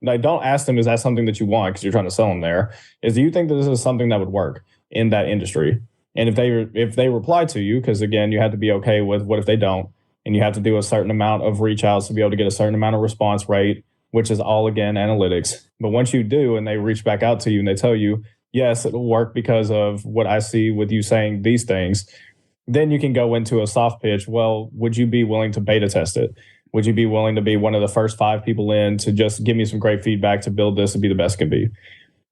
like, don't ask them, is that something that you want? Because you're trying to sell them there. Is, do you think that this is something that would work in that industry? And if they reply to you, because again, you have to be okay with what if they don't, and you have to do a certain amount of reach outs to be able to get a certain amount of response rate, which is all, again, analytics. But once you do, and they reach back out to you and they tell you, yes, it'll work because of what I see with you saying these things, then you can go into a soft pitch. Well, would you be willing to beta test it? Would you be willing to be one of the first 5 people in to just give me some great feedback to build this and be the best it can be?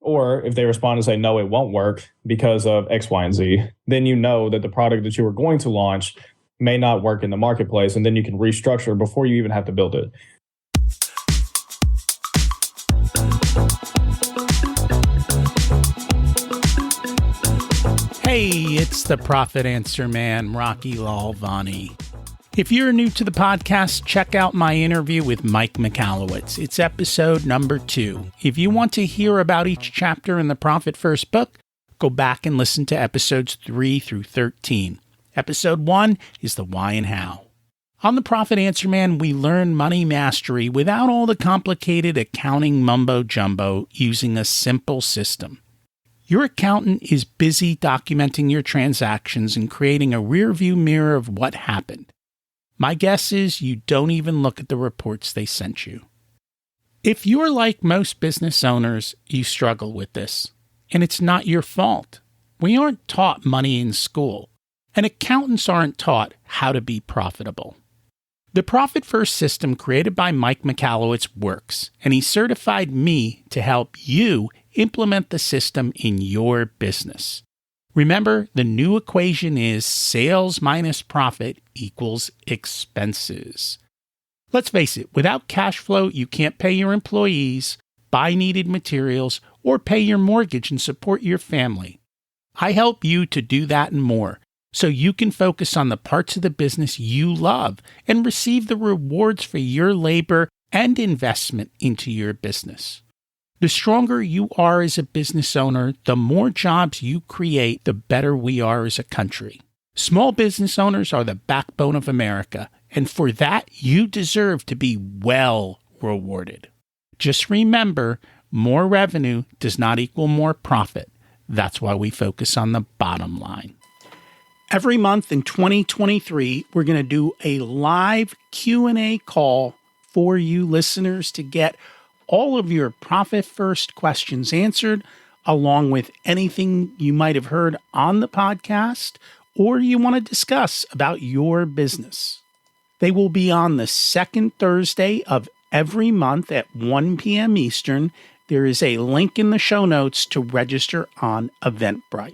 Or if they respond and say, no, it won't work because of X, Y, and Z, then you know that the product that you were going to launch may not work in the marketplace, and then you can restructure before you even have to build it. Hey, it's the Profit Answer Man, Rocky Lalvani. If you're new to the podcast, check out my interview with Mike Michalowicz. It's episode number 2. If you want to hear about each chapter in the Profit First book, go back and listen to episodes 3 through 13. Episode 1 is the why and how. On the Profit Answer Man, we learn money mastery without all the complicated accounting mumbo-jumbo, using a simple system. Your accountant is busy documenting your transactions and creating a rearview mirror of what happened. My guess is you don't even look at the reports they sent you. If you're like most business owners, you struggle with this, and it's not your fault. We aren't taught money in school, and accountants aren't taught how to be profitable. The Profit First system created by Mike Michalowicz works, and he certified me to help you implement the system in your business. Remember, the new equation is sales minus profit equals expenses. Let's face it, without cash flow, you can't pay your employees, buy needed materials, or pay your mortgage and support your family. I help you to do that and more, so you can focus on the parts of the business you love and receive the rewards for your labor and investment into your business. The stronger you are as a business owner, the more jobs you create, the better we are as a country. Small business owners are the backbone of America, and for that, you deserve to be well rewarded. Just remember, more revenue does not equal more profit. That's why we focus on the bottom line. Every month in 2023, we're going to do a live Q&A call for you listeners to get all of your Profit First questions answered, along with anything you might have heard on the podcast or you want to discuss about your business. They will be on the second Thursday of every month at 1 p.m. Eastern. There is a link in the show notes to register on Eventbrite.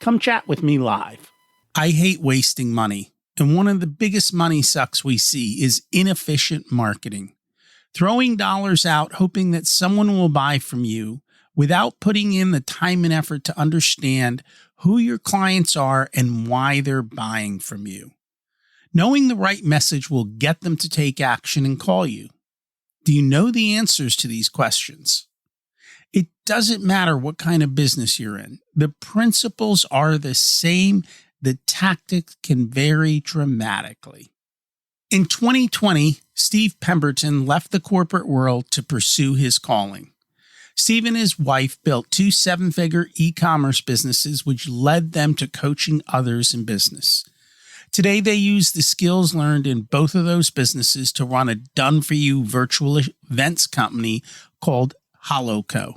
Come chat with me live. I hate wasting money, and one of the biggest money sucks we see is inefficient marketing. Throwing dollars out hoping that someone will buy from you without putting in the time and effort to understand who your clients are and why they're buying from you. Knowing the right message will get them to take action and call you. Do you know the answers to these questions? It doesn't matter what kind of business you're in. The principles are the same. The tactics can vary dramatically. In 2020, Steve Pemberton left the corporate world to pursue his calling. Steve and his wife built 2 7-figure e-commerce businesses, which led them to coaching others in business. Today, they use the skills learned in both of those businesses to run a done-for-you virtual events company called HoloCo.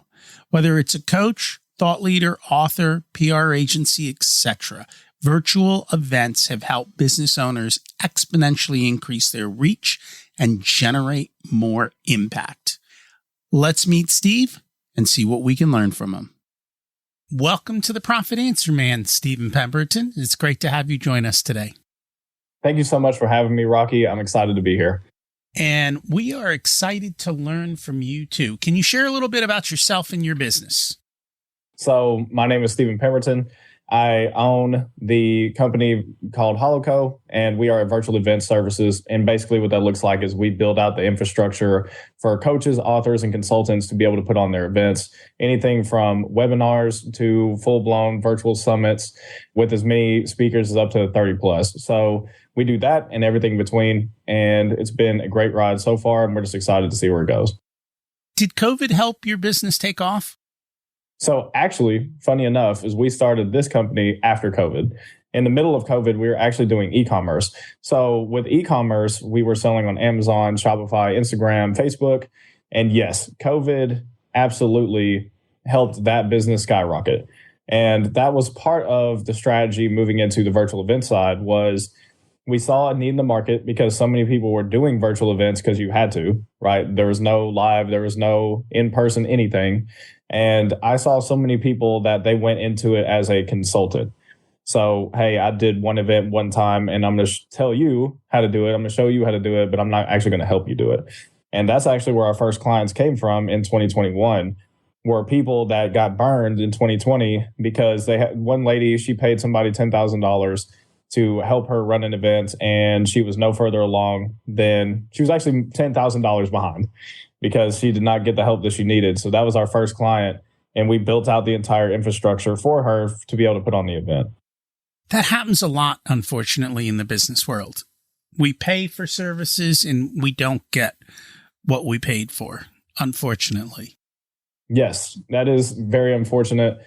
Whether it's a coach, thought leader, author, PR agency, etc., virtual events have helped business owners exponentially increase their reach and generate more impact. Let's meet Steve and see what we can learn from him. Welcome to the Profit Answer Man, Steven Pemberton. It's great to have you join us today. Thank you so much for having me, Rocky. I'm excited to be here. And we are excited to learn from you too. Can you share a little bit about yourself and your business? So my name is Steven Pemberton. I own the company called HoloCo, and we are a virtual event services. And basically what that looks like is we build out the infrastructure for coaches, authors, and consultants to be able to put on their events. Anything from webinars to full-blown virtual summits with as many speakers as up to 30 plus. So we do that and everything in between. And it's been a great ride so far, and we're just excited to see where it goes. Did COVID help your business take off? So actually, funny enough, is we started this company after COVID. In the middle of COVID, we were actually doing e-commerce. So with e-commerce, we were selling on Amazon, Shopify, Instagram, Facebook. And yes, COVID absolutely helped that business skyrocket. And that was part of the strategy moving into the virtual event side was we saw a need in the market because so many people were doing virtual events because you had to, right? There was no live, there was no in-person anything. And I saw so many people that they went into it as a consultant. So, hey, I did one event one time and I'm going to tell you how to do it. I'm going to show you how to do it, but I'm not actually going to help you do it. And that's actually where our first clients came from in 2021, were people that got burned in 2020 because they had one lady, she paid somebody $10,000 to help her run an event, and she was no further along than she was actually $10,000 behind because she did not get the help that she needed. So that was our first client, and we built out the entire infrastructure for her to be able to put on the event. That happens a lot, unfortunately, in the business world. We pay for services and we don't get what we paid for, unfortunately. Yes, that is very unfortunate.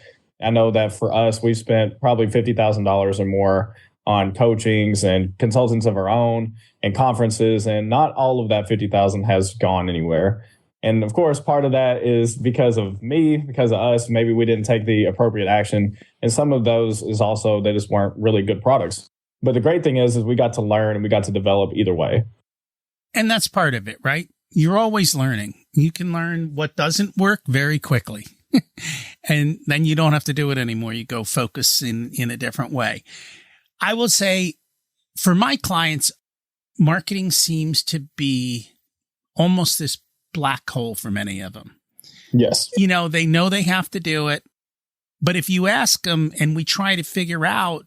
I know that for us, we've spent probably $50,000 or more on coachings and consultants of our own and conferences, and not all of that 50,000 has gone anywhere. And of course, part of that is because of me, because of us. Maybe we didn't take the appropriate action. And some of those is also they just weren't really good products. But the great thing is we got to learn and we got to develop either way. And that's part of it, right? You're always learning. You can learn what doesn't work very quickly. And then you don't have to do it anymore. You go focus in a different way. I will say for my clients, marketing seems to be almost this black hole for many of them. Yes. You know they have to do it. But if you ask them and we try to figure out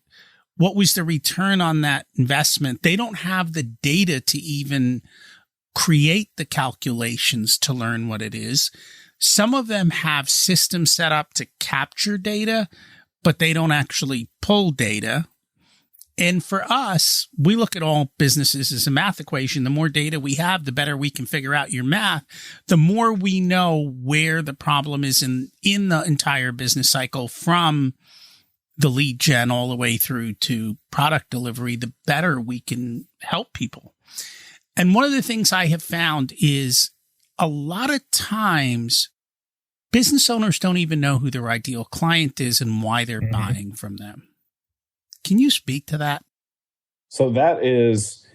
what was the return on that investment, they don't have the data to even create the calculations to learn what it is. Some of them have systems set up to capture data, but they don't actually pull data. And for us, we look at all businesses as a math equation. The more data we have, the better we can figure out your math. The more we know where the problem is in the entire business cycle, from the lead gen all the way through to product delivery, the better we can help people. And one of the things I have found is a lot of times business owners don't even know who their ideal client is and why they're buying from them. Can you speak to that? So that is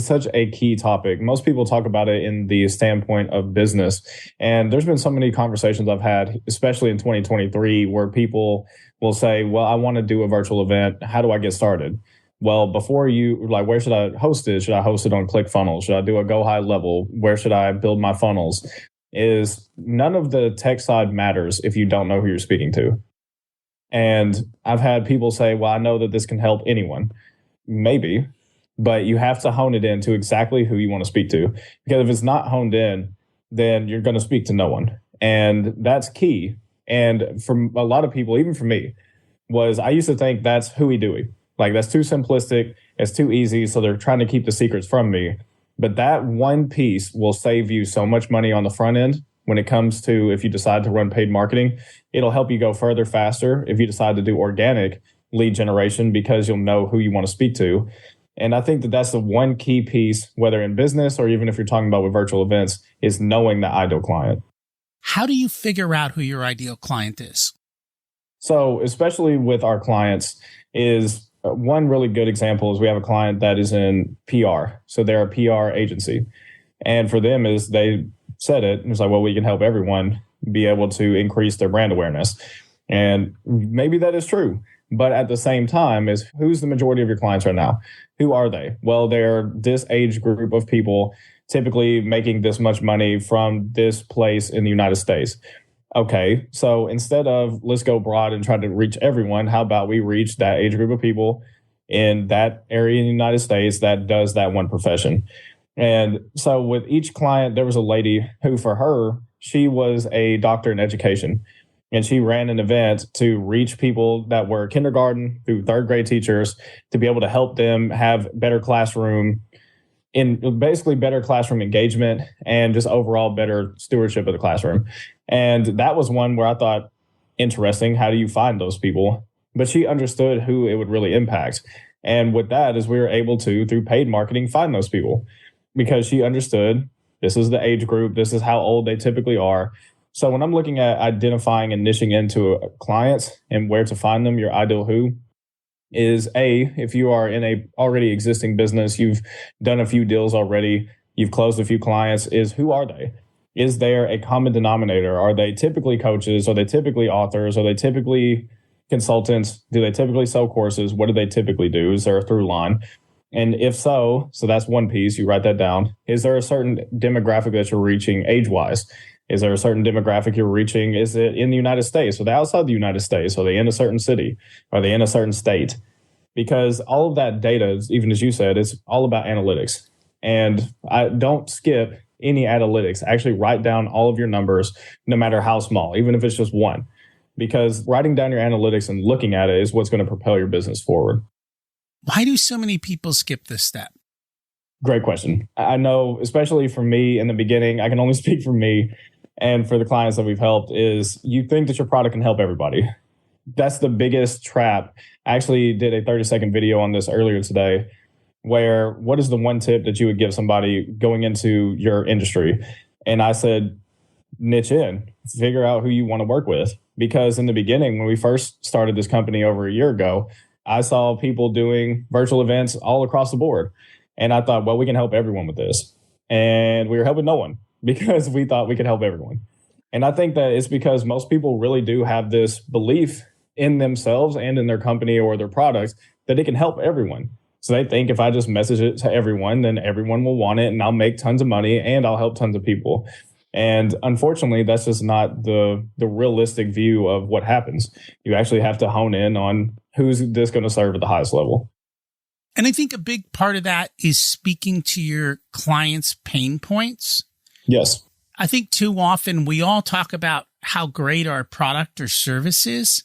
such a key topic. Most people talk about it in the standpoint of business. And there's been so many conversations I've had, especially in 2023, where people will say, well, I want to do a virtual event. How do I get started? Well, before you, like, where should I host it? Should I host it on ClickFunnels? Should I do a Go High Level? Where should I build my funnels? Is none of the tech side matters if you don't know who you're speaking to. And I've had people say, well, I know that this can help anyone. Maybe, but you have to hone it in to exactly who you want to speak to. Because if it's not honed in, then you're going to speak to no one. And that's key. And for a lot of people, even for me, was I used to think that's hooey dooey. Like, that's too simplistic. It's too easy. So they're trying to keep the secrets from me. But that one piece will save you so much money on the front end. When it comes to, if you decide to run paid marketing, it'll help you go further faster if you decide to do organic lead generation, because you'll know who you want to speak to. And I think that that's the one key piece, whether in business or even if you're talking about with virtual events, is knowing the ideal client. How do you figure out who your ideal client is? So especially with our clients, is one really good example is we have a client that is in PR. So they're a PR agency. And for them is they said it was like, well, we can help everyone be able to increase their brand awareness. And maybe that is true. But at the same time, is who's the majority of your clients right now? Who are they? Well, they're this age group of people typically making this much money from this place in the United States. Okay, so instead of let's go broad and try to reach everyone, how about we reach that age group of people in that area in the United States that does that one profession? And so with each client, there was a lady who, for her, she was a doctor in education. And she ran an event to reach people that were kindergarten through third grade teachers to be able to help them have better classroom in basically better classroom engagement and just overall better stewardship of the classroom. And that was one where I thought, interesting, how do you find those people? But she understood who it would really impact. And with that is we were able to, through paid marketing, find those people because she understood this is the age group, this is how old they typically are. So when I'm looking at identifying and niching into clients and where to find them, your ideal who is if you are in a already existing business, you've done a few deals already, you've closed a few clients, is who are they? Is there a common denominator? Are they typically coaches? Are they typically authors? Are they typically consultants? Do they typically sell courses? What do they typically do? Is there a through line? And if so that's one piece, you write that down. Is there a certain demographic that you're reaching age-wise? Is there a certain demographic you're reaching? Is it in the United States? Are they outside the United States? Are they in a certain city? Are they in a certain state? Because all of that data, even as you said, is all about analytics. And I don't skip any analytics. Actually write down all of your numbers, no matter how small, even if it's just one. Because writing down your analytics and looking at it is what's going to propel your business forward. Why do so many people skip this step? Great question. I know, especially for me in the beginning, I can only speak for me and for the clients that we've helped, is you think that your product can help everybody. That's the biggest trap. I actually did a 30-second video on this earlier today, where what is the one tip that you would give somebody going into your industry? And I said, niche in, figure out who you want to work with. Because in the beginning, when we first started this company over a year ago, I saw people doing virtual events all across the board. And I thought, well, we can help everyone with this. And we were helping no one because we thought we could help everyone. And I think that it's because most people really do have this belief in themselves and in their company or their products that it can help everyone. So they think if I just message it to everyone, then everyone will want it and I'll make tons of money and I'll help tons of people. And unfortunately, that's just not the realistic view of what happens. You actually have to hone in on who's this going to serve at the highest level. And I think a big part of that is speaking to your clients' pain points. Yes. I think too often we all talk about how great our product or service is,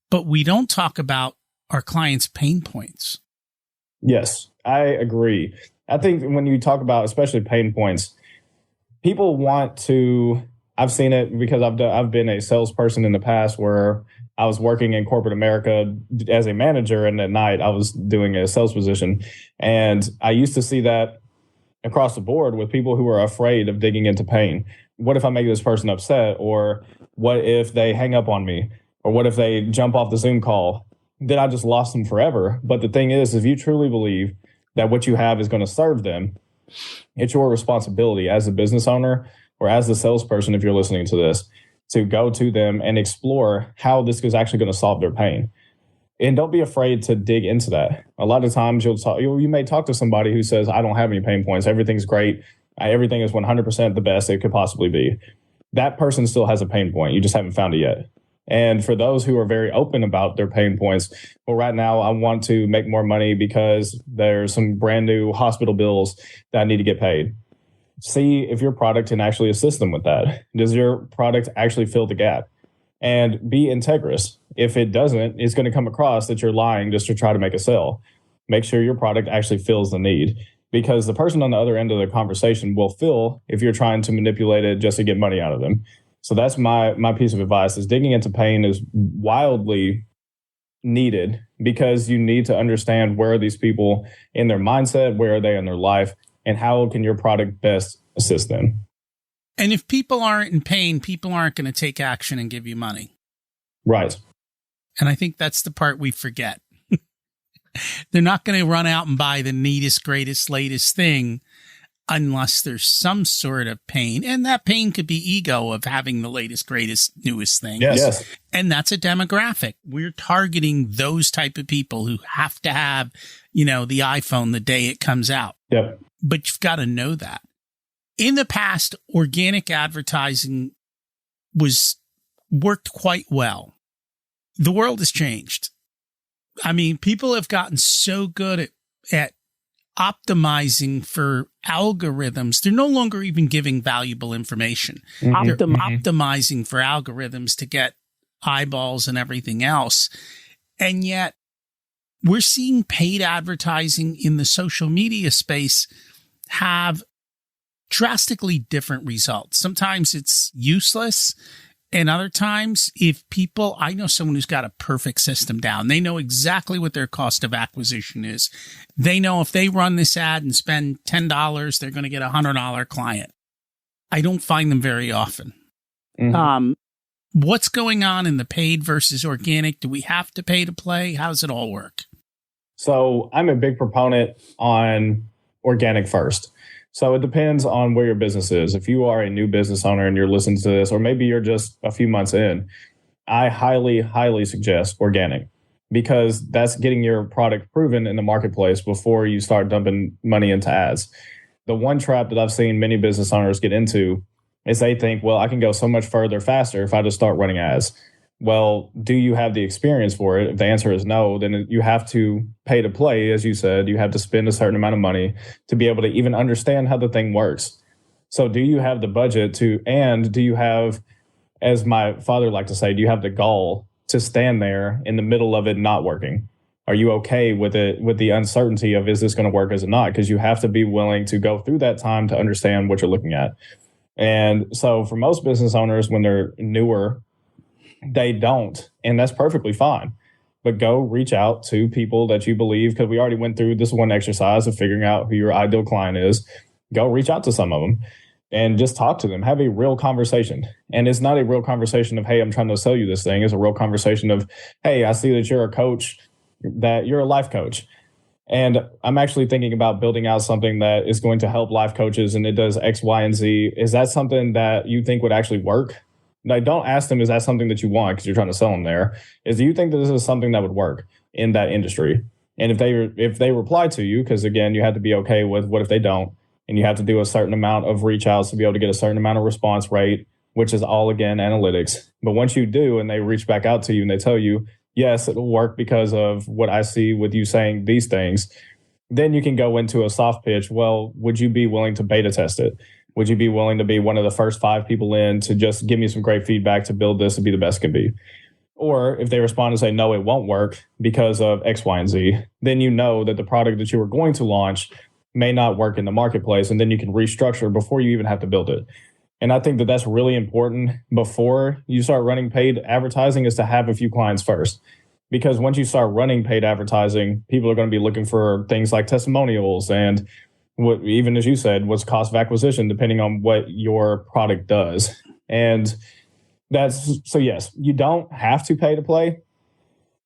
but we don't talk about our clients' pain points. Yes, I agree. I think when you talk about especially pain points, people want to, I've seen it because I've been a salesperson in the past where I was working in corporate America as a manager, and at night I was doing a sales position. And I used to see that across the board with people who are afraid of digging into pain. What if I make this person upset? Or what if they hang up on me? Or what if they jump off the Zoom call? Then I just lost them forever. But the thing is, if you truly believe that what you have is going to serve them, it's your responsibility as a business owner or as the salesperson, if you're listening to this, to go to them and explore how this is actually going to solve their pain. And don't be afraid to dig into that. A lot of times you may talk to somebody who says, I don't have any pain points. Everything's great. Everything is 100% the best it could possibly be. That person still has a pain point. You just haven't found it yet. And for those who are very open about their pain points, well, right now I want to make more money because there's some brand new hospital bills that I need to get paid. See if your product can actually assist them with that. Does your product actually fill the gap? And be integrous. If it doesn't, it's going to come across that you're lying just to try to make a sale. Make sure your product actually fills the need, because the person on the other end of the conversation will feel if you're trying to manipulate it just to get money out of them. So that's my piece of advice, is digging into pain is wildly needed, because you need to understand where are these people in their mindset, where are they in their life, and how can your product best assist them. And if people aren't in pain, people aren't going to take action and give you money. Right. And I think that's the part we forget. They're not going to run out and buy the neatest, greatest, latest thing unless there's some sort of pain. And that pain could be ego of having the latest, greatest, newest thing. Yes. And that's a demographic. We're targeting those type of people who have to have, the iPhone the day it comes out. Yep. But you've got to know that. In the past, organic advertising worked quite well. The world has changed. I mean, people have gotten so good at optimizing for algorithms. They're no longer even giving valuable information. Mm-hmm. They're optimizing for algorithms to get eyeballs and everything else. And yet we're seeing paid advertising in the social media space have drastically different results. Sometimes it's useless. And other times, I know someone who's got a perfect system down. They know exactly what their cost of acquisition is. They know if they run this ad and spend $10, they're going to get a $100 client. I don't find them very often. Mm-hmm. What's going on in the paid versus organic? Do we have to pay to play? How does it all work? So I'm a big proponent on organic first. So it depends on where your business is. If you are a new business owner and you're listening to this, or maybe you're just a few months in, I highly, highly suggest organic, because that's getting your product proven in the marketplace before you start dumping money into ads. The one trap that I've seen many business owners get into is they think, well, I can go so much further faster if I just start running ads. Well, do you have the experience for it? If the answer is no, then you have to pay to play. As you said, you have to spend a certain amount of money to be able to even understand how the thing works. So do you have the budget and do you have, as my father liked to say, do you have the gall to stand there in the middle of it not working? Are you okay with it, with the uncertainty of, is this going to work, is it not? Because you have to be willing to go through that time to understand what you're looking at. And so for most business owners, when they're newer, they don't, and that's perfectly fine. But go reach out to people that you believe, because we already went through this one exercise of figuring out who your ideal client is. Go reach out to some of them and just talk to them. Have a real conversation. And it's not a real conversation of, hey, I'm trying to sell you this thing. It's a real conversation of, hey, I see that you're a coach, that you're a life coach. And I'm actually thinking about building out something that is going to help life coaches, and it does X, Y, and Z. Is that something that you think would actually work? Like, don't ask them, is that something that you want, because you're trying to sell them there. Do you think that this is something that would work in that industry? And if they reply to you, because again, you have to be okay with what if they don't, and you have to do a certain amount of reach outs to be able to get a certain amount of response rate, which is all, again, analytics. But once you do, and they reach back out to you and they tell you, yes, it'll work because of what I see with you saying these things, then you can go into a soft pitch. Well, would you be willing to beta test it? Would you be willing to be one of the first 5 people in to just give me some great feedback to build this to be the best it can be? Or if they respond and say, no, it won't work because of X, Y, and Z, then you know that the product that you were going to launch may not work in the marketplace, and then you can restructure before you even have to build it. And I think that that's really important before you start running paid advertising, is to have a few clients first. Because once you start running paid advertising, people are going to be looking for things like testimonials and what, even as you said, what's cost of acquisition, depending on what your product does. And so yes, you don't have to pay to play.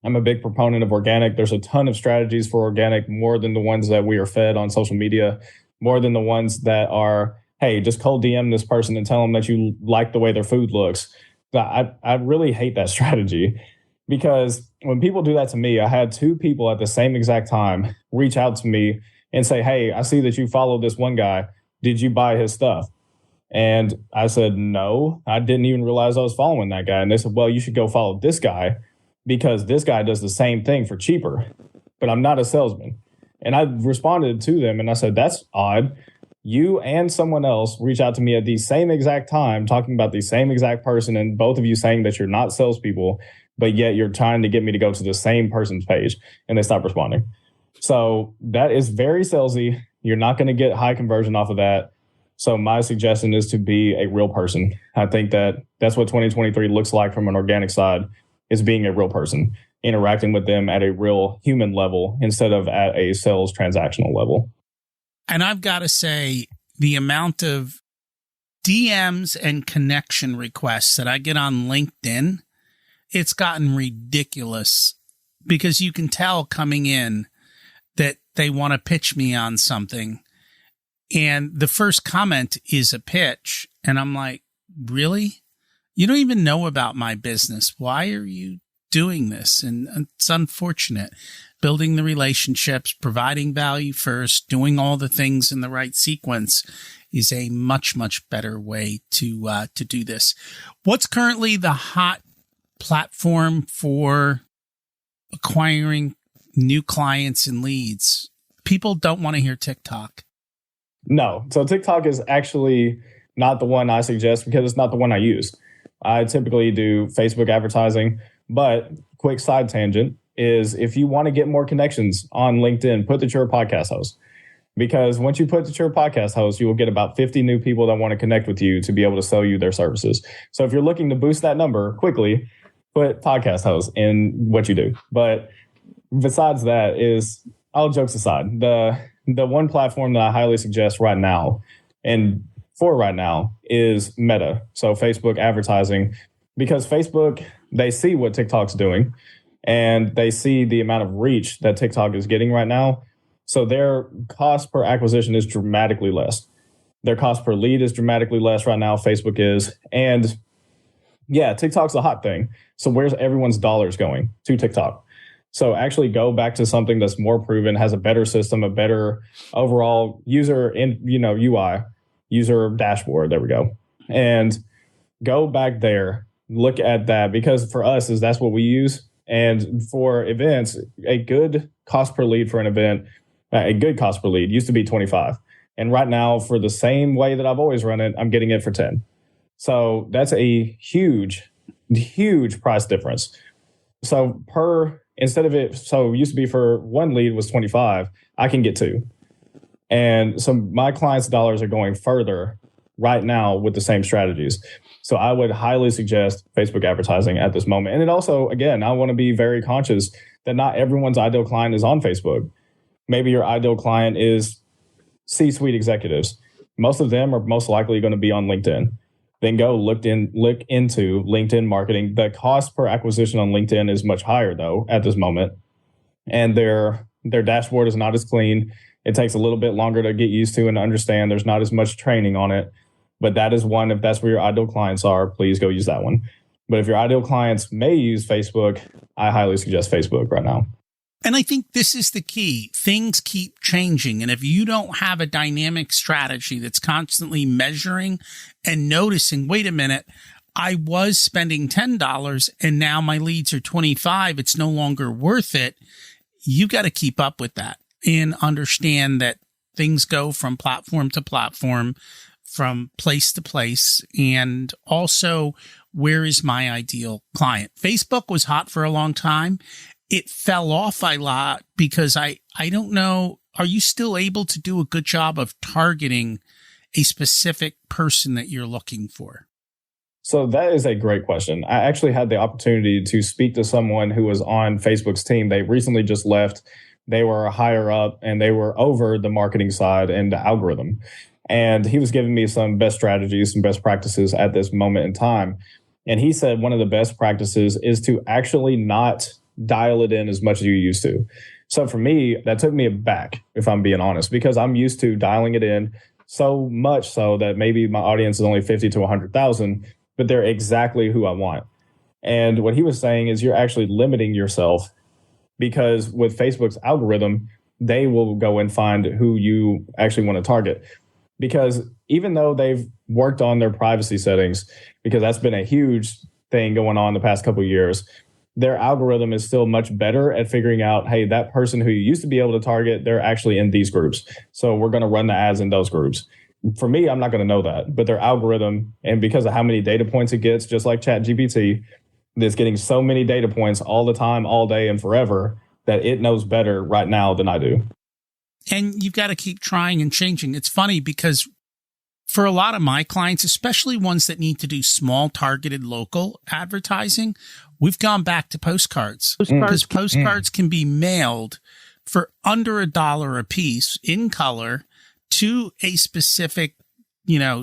I'm a big proponent of organic. There's a ton of strategies for organic, more than the ones that we are fed on social media, more than the ones that are, hey, just cold DM this person and tell them that you like the way their food looks. I really hate that strategy, because when people do that to me, I had 2 people at the same exact time reach out to me and say, hey, I see that you follow this one guy. Did you buy his stuff? And I said, no, I didn't even realize I was following that guy. And they said, well, you should go follow this guy, because this guy does the same thing for cheaper, but I'm not a salesman. And I responded to them and I said, that's odd. You and someone else reach out to me at the same exact time talking about the same exact person, and both of you saying that you're not salespeople, but yet you're trying to get me to go to the same person's page, and they stop responding. So that is very salesy. You're not going to get high conversion off of that. So my suggestion is to be a real person. I think that that's what 2023 looks like from an organic side, is being a real person, interacting with them at a real human level instead of at a sales transactional level. And I've got to say, the amount of DMs and connection requests that I get on LinkedIn, it's gotten ridiculous, because you can tell coming in that they want to pitch me on something. And the first comment is a pitch. And I'm like, really? You don't even know about my business. Why are you doing this? And it's unfortunate. Building the relationships, providing value first, doing all the things in the right sequence is a much, much better way to do this. What's currently the hot platform for acquiring new clients and leads? People don't want to hear TikTok. No. So TikTok is actually not the one I suggest, because it's not the one I use. I typically do Facebook advertising, but quick side tangent is, if you want to get more connections on LinkedIn, put that you're a podcast host. Because once you put that you're a podcast host, you will get about 50 new people that want to connect with you to be able to sell you their services. So if you're looking to boost that number quickly, put podcast host in what you do. But besides that is, all jokes aside, the one platform that I highly suggest right now and for right now is Meta. So Facebook advertising, because Facebook, they see what TikTok's doing and they see the amount of reach that TikTok is getting right now. So their cost per acquisition is dramatically less. Their cost per lead is dramatically less right now. Facebook is. And yeah, TikTok's a hot thing. So where's everyone's dollars going? To TikTok. So actually go back to something that's more proven, has a better system, a better overall user UI, user dashboard. There we go. And go back there, look at that, because for us that's what we use. And for events, a good cost per lead for an event, a good cost per lead used to be 25. And right now, for the same way that I've always run it, I'm getting it for 10. So that's a huge, huge price difference. So it used to be for one lead was 25, I can get 2. And so my clients' dollars are going further right now with the same strategies. So I would highly suggest Facebook advertising at this moment. And it also, again, I want to be very conscious that not everyone's ideal client is on Facebook. Maybe your ideal client is C-suite executives. Most of them are most likely going to be on LinkedIn. Then go look into LinkedIn marketing. The cost per acquisition on LinkedIn is much higher, though, at this moment. And their dashboard is not as clean. It takes a little bit longer to get used to and understand. There's not as much training on it. But that is one, if that's where your ideal clients are, please go use that one. But if your ideal clients may use Facebook, I highly suggest Facebook right now. And I think this is the key. Things keep changing. And if you don't have a dynamic strategy that's constantly measuring and noticing, wait a minute, I was spending $10 and now my leads are 25. It's no longer worth it. You got to keep up with that and understand that things go from platform to platform, from place to place, and also where is my ideal client? Facebook was hot for a long time. It fell off a lot because I don't know, are you still able to do a good job of targeting a specific person that you're looking for? So that is a great question. I actually had the opportunity to speak to someone who was on Facebook's team. They recently just left. They were higher up and they were over the marketing side and the algorithm. And he was giving me some best strategies, some best practices at this moment in time. And he said one of the best practices is to actually not dial it in as much as you used to. So for me, that took me aback, if I'm being honest, because I'm used to dialing it in so much so that maybe my audience is only 50 to 100,000, but they're exactly who I want. And what he was saying is you're actually limiting yourself, because with Facebook's algorithm, they will go and find who you actually want to target. Because even though they've worked on their privacy settings, because that's been a huge thing going on the past couple of years, their algorithm is still much better at figuring out, hey, that person who you used to be able to target, they're actually in these groups. So we're going to run the ads in those groups. For me, I'm not going to know that, but their algorithm, and because of how many data points it gets, just like ChatGPT, it's getting so many data points all the time, all day and forever, that it knows better right now than I do. And you've got to keep trying and changing. It's funny because for a lot of my clients, especially ones that need to do small targeted local advertising, we've gone back to postcards. Because postcards can be mailed for under $1 a piece in color to a specific,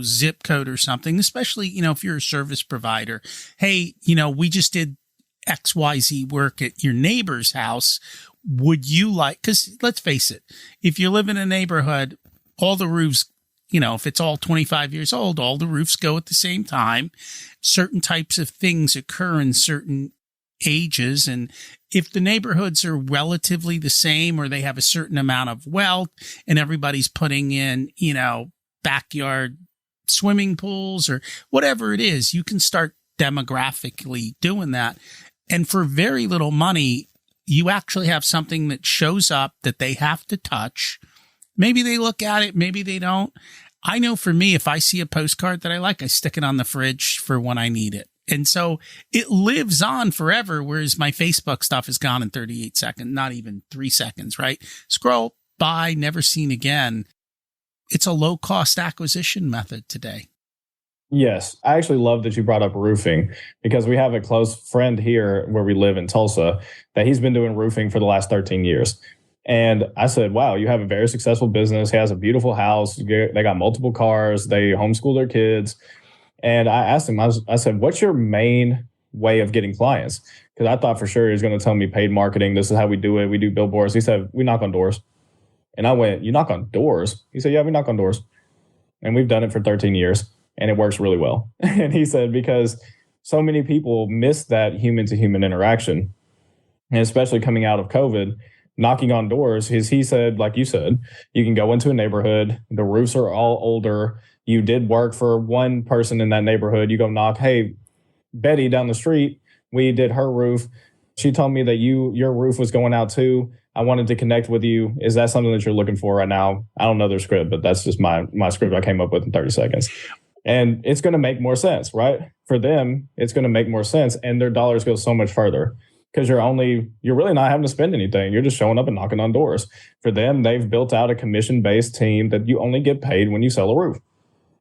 zip code or something, especially, if you're a service provider. Hey, we just did XYZ work at your neighbor's house. Would you like, because let's face it, if you live in a neighborhood, all the roofs, if it's all 25 years old, all the roofs go at the same time. Certain types of things occur in certain ages. And if the neighborhoods are relatively the same, or they have a certain amount of wealth and everybody's putting in, backyard swimming pools or whatever it is, you can start demographically doing that. And for very little money, you actually have something that shows up that they have to touch. Maybe they look at it, maybe they don't. I know for me, if I see a postcard that I like, I stick it on the fridge for when I need it. And so it lives on forever, whereas my Facebook stuff is gone in 38 seconds, not even 3 seconds, right? Scroll, buy, never seen again. It's a low-cost acquisition method today. Yes. I actually love that you brought up roofing because we have a close friend here where we live in Tulsa that he's been doing roofing for the last 13 years. And I said, wow, you have a very successful business. He has a beautiful house. They got multiple cars. They homeschool their kids. And I asked him, I said, what's your main way of getting clients? Because I thought for sure he was going to tell me paid marketing. This is how we do it. We do billboards. He said, we knock on doors. And I went, you knock on doors? He said, yeah, we knock on doors. And we've done it for 13 years. And it works really well. And he said, because so many people miss that human to human interaction. And especially coming out of COVID, knocking on doors, he said, like you said, you can go into a neighborhood. The roofs are all older. You did work for one person in that neighborhood. You go knock, hey, Betty down the street, we did her roof. She told me that your roof was going out too. I wanted to connect with you. Is that something that you're looking for right now? I don't know their script, but that's just my script I came up with in 30 seconds. And it's going to make more sense, right? For them, it's going to make more sense. And their dollars go so much further because you're really not having to spend anything. You're just showing up and knocking on doors. For them, they've built out a commission-based team that you only get paid when you sell a roof.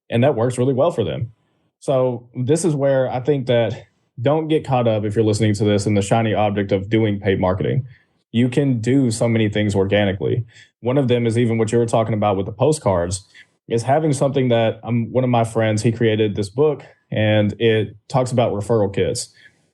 And that works really well for them. So this is where I think that don't get caught up, if you're listening to this, in the shiny object of doing paid marketing. You can do so many things organically. One of them is even what you were talking about with the postcards, is having something that one of my friends, he created this book and it talks about referral kits.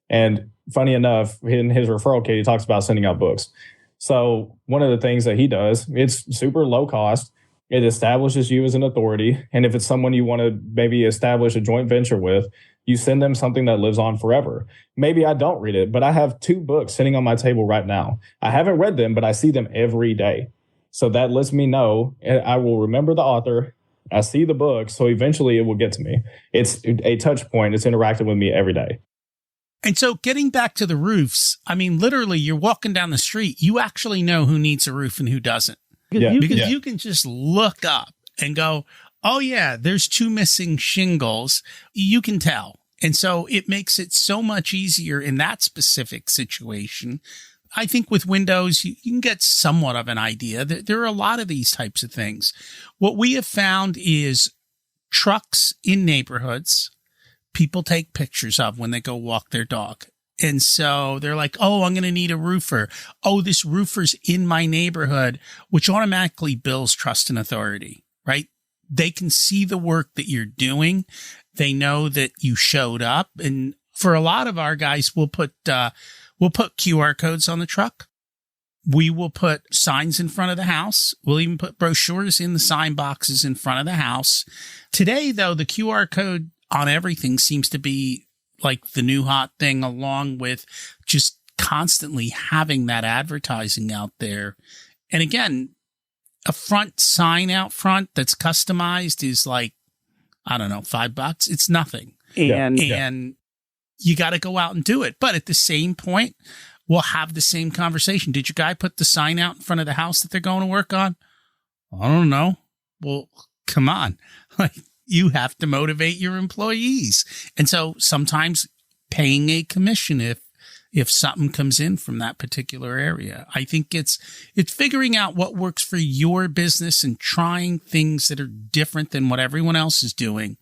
And funny enough, in his referral kit, he talks about sending out books. So one of the things that he does, it's super low cost. It establishes you as an authority. And if it's someone you want to maybe establish a joint venture with, you send them something that lives on forever. Maybe I don't read it, but I have 2 books sitting on my table right now. I haven't read them, but I see them every day. So that lets me know, and I will remember the author. I see the book, so eventually it will get to me. It's a touch point. It's interacting with me every day. And so getting back to the roofs, I mean, literally, you're walking down the street. You actually know who needs a roof and who doesn't. Because you can just look up and go, oh, yeah, there's 2 missing shingles. You can tell. And so it makes it so much easier in that specific situation. I think with windows, you can get somewhat of an idea. There are a lot of these types of things. What we have found is trucks in neighborhoods, people take pictures of when they go walk their dog. And so they're like, oh, I'm going to need a roofer. Oh, this roofer's in my neighborhood, which automatically builds trust and authority, right? They can see the work that you're doing. They know that you showed up. And for a lot of our guys, we'll put QR codes on the truck. We will put signs in front of the house. We'll even put brochures in the sign boxes in front of the house. Today, though, the QR code on everything seems to be like the new hot thing, along with just constantly having that advertising out there. And again, a front sign out front that's customized is like, I don't know, $5. It's nothing. And you got to go out and do it. But at the same point, we'll have the same conversation. Did your guy put the sign out in front of the house that they're going to work on? I don't know. Well, come on. Like, you have to motivate your employees. And so sometimes paying a commission if something comes in from that particular area. I think it's figuring out what works for your business and trying things that are different than what everyone else is doing.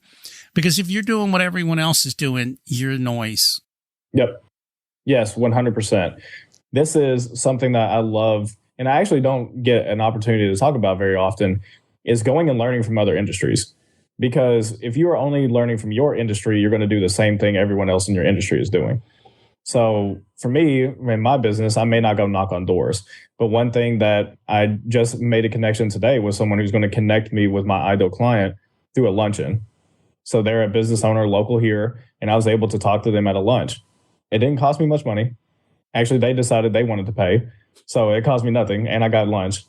Because if you're doing what everyone else is doing, you're noise. Yep. Yes, 100%. This is something that I love, and I actually don't get an opportunity to talk about very often, is going and learning from other industries. Because if you are only learning from your industry, you're going to do the same thing everyone else in your industry is doing. So for me, in my business, I may not go knock on doors. But one thing that I just made a connection today was someone who's going to connect me with my ideal client through a luncheon. So they're a business owner local here, and I was able to talk to them at a lunch. It didn't cost me much money. Actually, they decided they wanted to pay. So it cost me nothing, and I got lunch.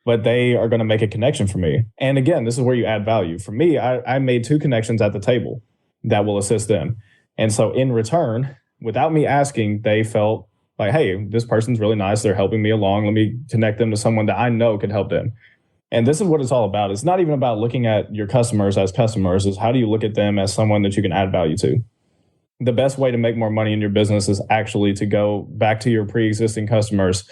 But they are going to make a connection for me. And again, this is where you add value. For me, I made 2 connections at the table that will assist them. And so in return, without me asking, they felt like, hey, this person's really nice. They're helping me along. Let me connect them to someone that I know can help them. And this is what it's all about. It's not even about looking at your customers as customers. It's how do you look at them as someone that you can add value to? the best way to make more money in your business is actually to go back to your pre-existing customers,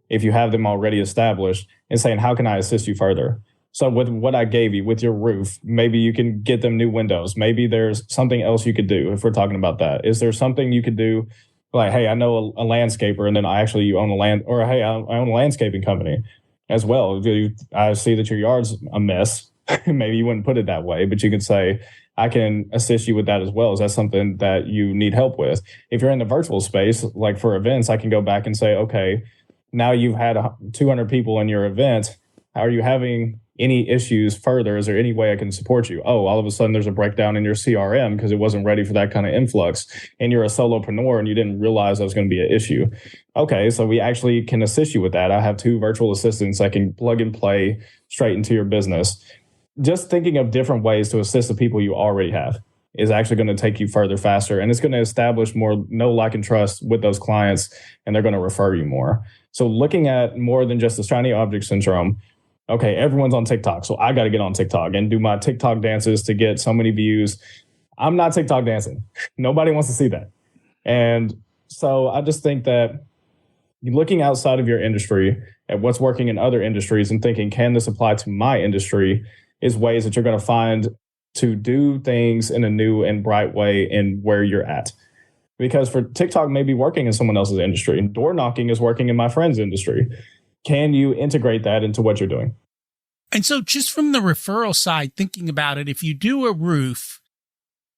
if you have them already established, and saying, how can I assist you further? So with what I gave you, with your roof, maybe you can get them new windows. Maybe there's something else you could do if we're talking about that. Is there something you could do? Like, hey, I know a landscaper, and then you own a land, or hey, I own a landscaping company as well. I see that your yard's a mess. Maybe you wouldn't put it that way, but you could say, I can assist you with that as well. Is that something that you need help with? If you're in the virtual space, like for events, I can go back and say, okay, now you've had 200 people in your event. Are you having any issues further? Is there any way I can support you? Oh, all of a sudden there's a breakdown in your CRM because it wasn't ready for that kind of influx. And you're a solopreneur and you didn't realize that was going to be an issue. Okay, so we actually can assist you with that. I have 2 virtual assistants I can plug and play straight into your business. Just thinking of different ways to assist the people you already have is actually going to take you further faster. And it's going to establish more know, like, and trust with those clients, and they're going to refer you more. So looking at more than just the shiny object syndrome. Okay, everyone's on TikTok, so I got to get on TikTok and do my TikTok dances to get so many views. I'm not TikTok dancing. Nobody wants to see that. And so I just think that looking outside of your industry at what's working in other industries and thinking, can this apply to my industry, is ways that you're going to find to do things in a new and bright way in where you're at. Because for TikTok may be working in someone else's industry, and door knocking is working in my friend's industry. Can you integrate that into what you're doing? And so just from the referral side, thinking about it, if you do a roof,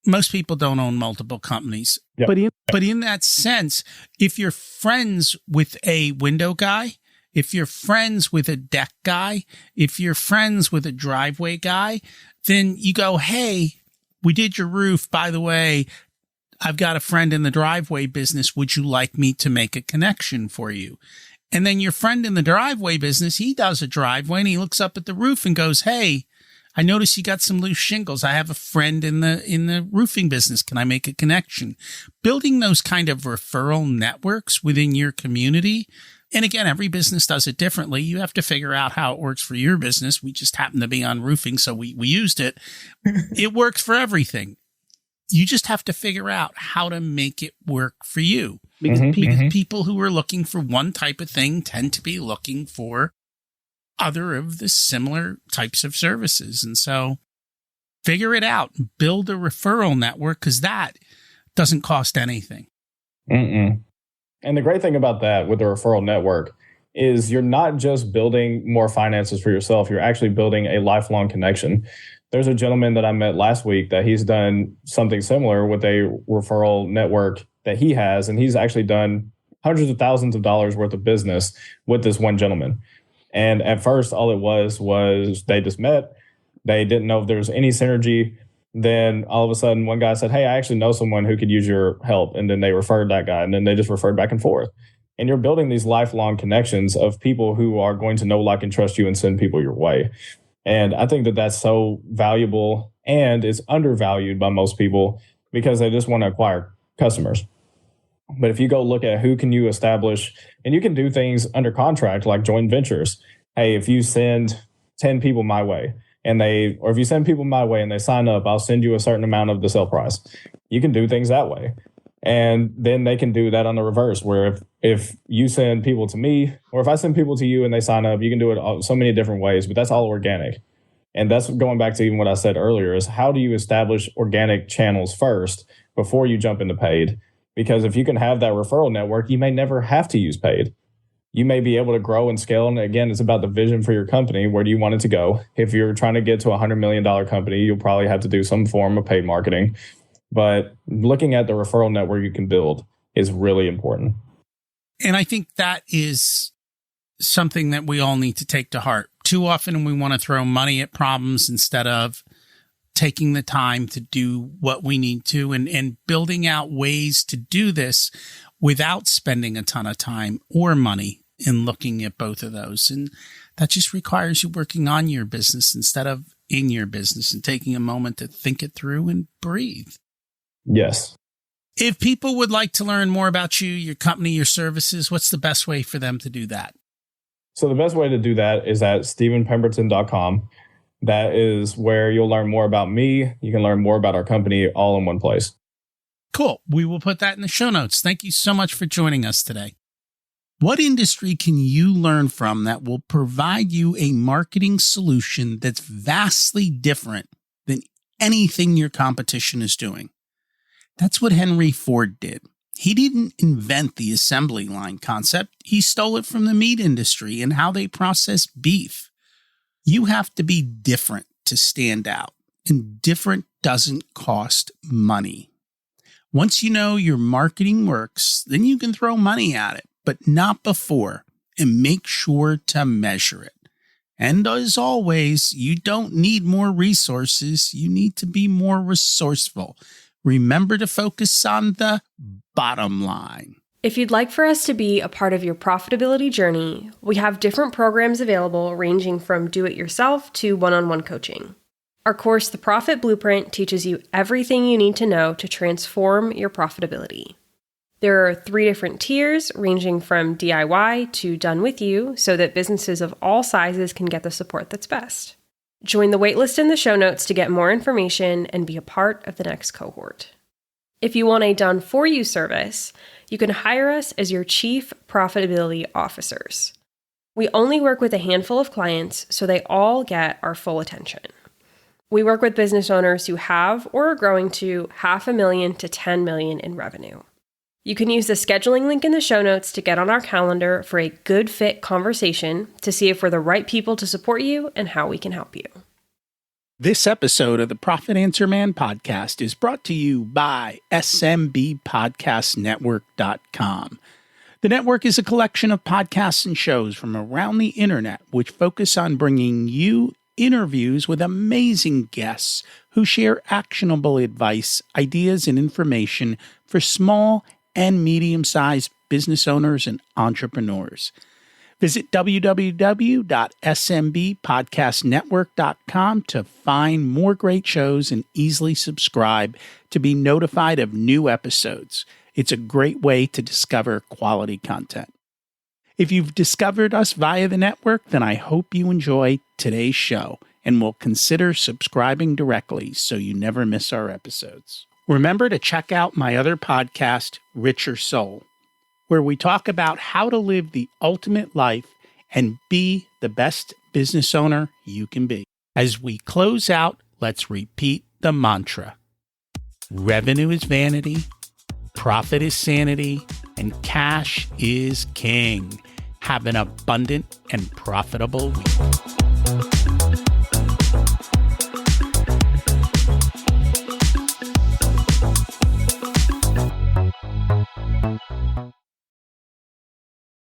most people don't own multiple companies. Yep. But in that sense, if you're friends with a window guy, if you're friends with a deck guy, if you're friends with a driveway guy, then you go, hey, we did your roof. By the way, I've got a friend in the driveway business. Would you like me to make a connection for you? And then your friend in the driveway business, he does a driveway and he looks up at the roof and goes, hey, I notice you got some loose shingles. I have a friend in the roofing business. Can I make a connection? Building those kind of referral networks within your community. And again, every business does it differently. You have to figure out how it works for your business. We just happen to be on roofing, so we used it. It works for everything. You just have to figure out how to make it work for you. Because people who are looking for one type of thing tend to be looking for other of the similar types of services. And so figure it out. Build a referral network, because that doesn't cost anything. And the great thing about that with the referral network is you're not just building more finances for yourself. You're actually building a lifelong connection. There's a gentleman that I met last week that he's done something similar with a referral network that he has, and he's actually done hundreds of thousands of dollars worth of business with this one gentleman. And at first, all it was they just met. They didn't know if there was any synergy. Then all of a sudden, one guy said, hey, I actually know someone who could use your help. And then they referred that guy, and then they just referred back and forth. And you're building these lifelong connections of people who are going to know, like, and trust you and send people your way. And I think that that's so valuable, and it's undervalued by most people because they just want to acquire customers. But if you go look at who can you establish, and you can do things under contract like joint ventures. Hey, if you send 10 people my way or if you send people my way and they sign up, I'll send you a certain amount of the sale price. You can do things that way. And then they can do that on the reverse, where if you send people to me, or if I send people to you and they sign up, you can do it so many different ways, but that's all organic. And that's going back to even what I said earlier, is how do you establish organic channels first before you jump into paid? Because if you can have that referral network, you may never have to use paid. You may be able to grow and scale. And again, it's about the vision for your company. Where do you want it to go? If you're trying to get to a $100 million company, you'll probably have to do some form of paid marketing. But looking at the referral network you can build is really important. And I think that is something that we all need to take to heart. Too often we want to throw money at problems instead of taking the time to do what we need to, and building out ways to do this without spending a ton of time or money in looking at both of those. And that just requires you working on your business instead of in your business, and taking a moment to think it through and breathe. Yes. If people would like to learn more about you, your company, your services, what's the best way for them to do that? So the best way to do that is at stevenpemberton.com. That is where you'll learn more about me. You can learn more about our company all in one place. Cool. We will put that in the show notes. Thank you so much for joining us today. What industry can you learn from that will provide you a marketing solution that's vastly different than anything your competition is doing? That's what Henry Ford did. He didn't invent the assembly line concept. He stole it from the meat industry and how they process beef. You have to be different to stand out, and different doesn't cost money. Once you know your marketing works, then you can throw money at it, but not before, and make sure to measure it. And as always, you don't need more resources. You need to be more resourceful. Remember to focus on the bottom line. If you'd like for us to be a part of your profitability journey, we have different programs available ranging from do-it-yourself to one-on-one coaching. Our course, The Profit Blueprint, teaches you everything you need to know to transform your profitability. There are 3 different tiers ranging from DIY to done with you so that businesses of all sizes can get the support that's best. Join the waitlist in the show notes to get more information and be a part of the next cohort. If you want a done-for-you service, you can hire us as your Chief Profitability Officers. We only work with a handful of clients, so they all get our full attention. We work with business owners who have or are growing to $500,000 to $10 million in revenue. You can use the scheduling link in the show notes to get on our calendar for a good fit conversation to see if we're the right people to support you and how we can help you. This episode of the Profit Answer Man podcast is brought to you by SMBpodcastnetwork.com. The network is a collection of podcasts and shows from around the internet which focus on bringing you interviews with amazing guests who share actionable advice, ideas, and information for small and medium-sized business owners and entrepreneurs. Visit www.smbpodcastnetwork.com to find more great shows and easily subscribe to be notified of new episodes. It's a great way to discover quality content. If you've discovered us via the network, then I hope you enjoy today's show and will consider subscribing directly so you never miss our episodes. Remember to check out my other podcast, Richer Soul, where we talk about how to live the ultimate life and be the best business owner you can be. As we close out, let's repeat the mantra. Revenue is vanity, profit is sanity, and cash is king. Have an abundant and profitable week.